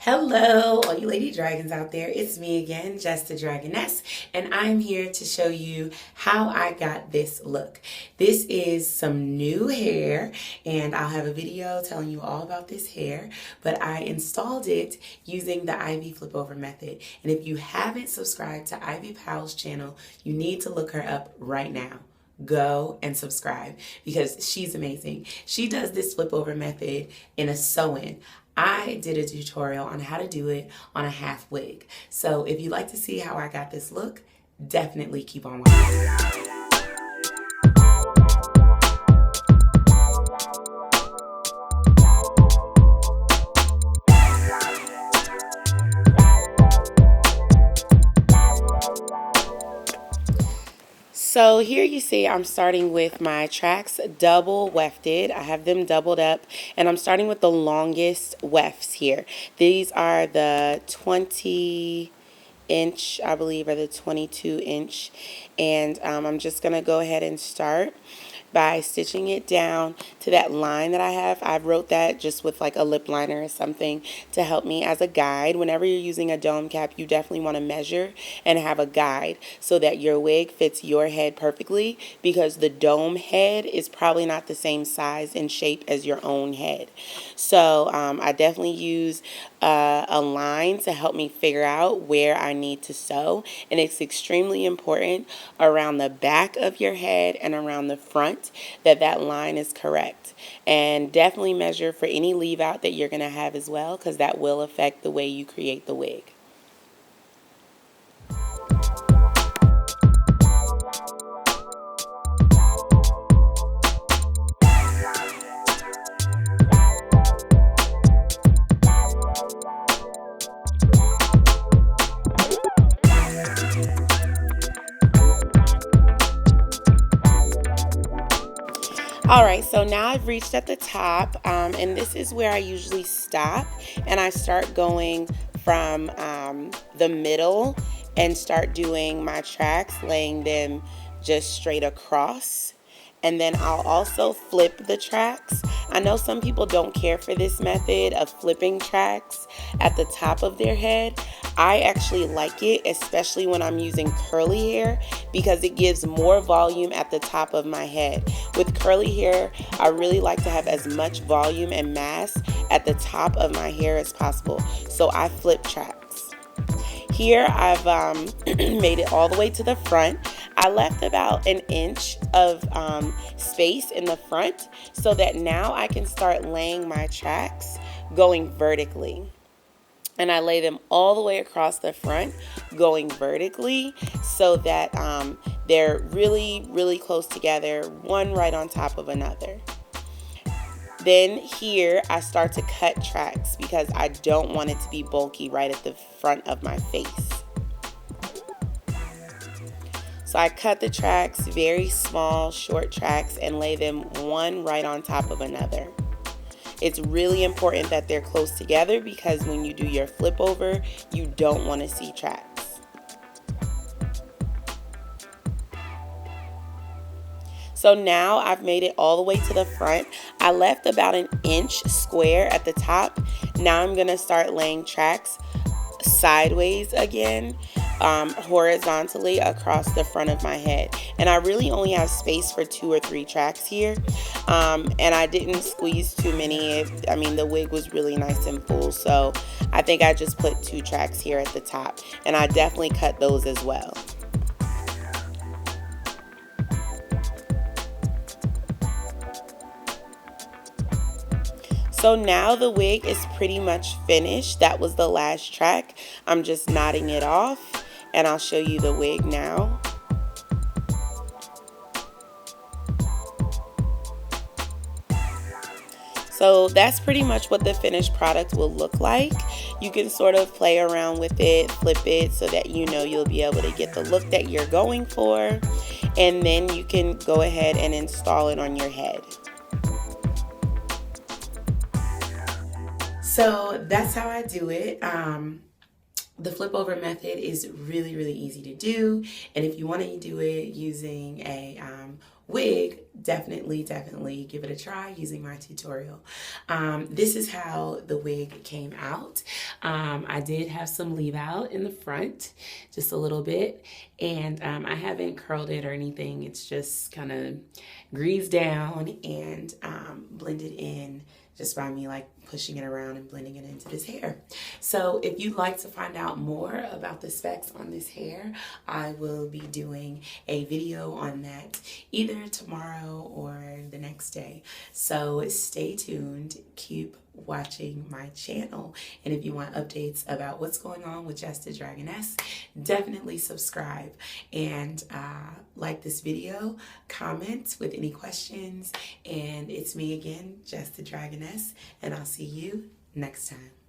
Hello, all you lady dragons out there. It's me again, Just the Dragoness, and I'm here to show you how I got this look. This is some new hair, and I'll have a video telling you all about this hair, but I installed it using the Ivy flip over method. And if you haven't subscribed to Ivy Powell's channel, you need to look her up right now. Go and subscribe because she's amazing. She does this flip over method in a sew-in. I did a tutorial on how to do it on a half wig. So if you'd like to see how I got this look, definitely keep on watching. So here you see I'm starting with my tracks double wefted. I have them doubled up and I'm starting with the longest wefts here. These are the 20 inch, I believe, or the 22 inch. And I'm just going to go ahead and start by stitching it down to that line that I have. I wrote that just with like a lip liner or something to help me as a guide. Whenever you're using a dome cap, you definitely want to measure and have a guide so that your wig fits your head perfectly, because the dome head is probably not the same size and shape as your own head. So I definitely use a line to help me figure out where I need to sew, and it's extremely important around the back of your head and around the front that line is correct. And definitely measure for any leave out that you're going to have as well, because that will affect the way you create the wig. Alright, so now I've reached at the top, and this is where I usually stop, and I start going from the middle and start doing my tracks, laying them just straight across. And then I'll also flip the tracks. I know some people don't care for this method of flipping tracks at the top of their head. I actually like it, especially when I'm using curly hair, because it gives more volume at the top of my head. With curly hair, I really like to have as much volume and mass at the top of my hair as possible. So I flip tracks. Here I've made it all the way to the front. I left about an inch of space in the front so that now I can start laying my tracks going vertically. And I lay them all the way across the front going vertically so that they're really, really close together, one right on top of another. Then here I start to cut tracks because I don't want it to be bulky right at the front of my face. So I cut the tracks, very small, short tracks, and lay them one right on top of another. It's really important that they're close together because when you do your flip over, you don't want to see tracks. So now I've made it all the way to the front. I left about an inch square at the top. Now I'm going to start laying tracks sideways again, horizontally across the front of my head. And I really only have space for 2 or 3 tracks here. And I didn't squeeze too many. I mean, the wig was really nice and full. So I think I just put 2 tracks here at the top. And I definitely cut those as well. So now the wig is pretty much finished. That was the last track. I'm just knotting it off, and I'll show you the wig now. So that's pretty much what the finished product will look like. You can sort of play around with it, flip it so that you know you'll be able to get the look that you're going for, and then you can go ahead and install it on your head. So that's how I do it. The flip over method is really, really easy to do. And if you want to do it using a wig, definitely give it a try using my tutorial. This is how the wig came out. I did have some leave out in the front, just a little bit, and I haven't curled it or anything. It's just kind of greased down and blended in just by me like pushing it around and blending it into this hair. So if you'd like to find out more about the specs on this hair, I will be doing a video on that either tomorrow or the next day. So stay tuned, keep watching my channel, and if you want updates about what's going on with Just the Dragoness, definitely subscribe and like this video, comment with any questions, and it's me again, Just the Dragoness, and I'll see you next time.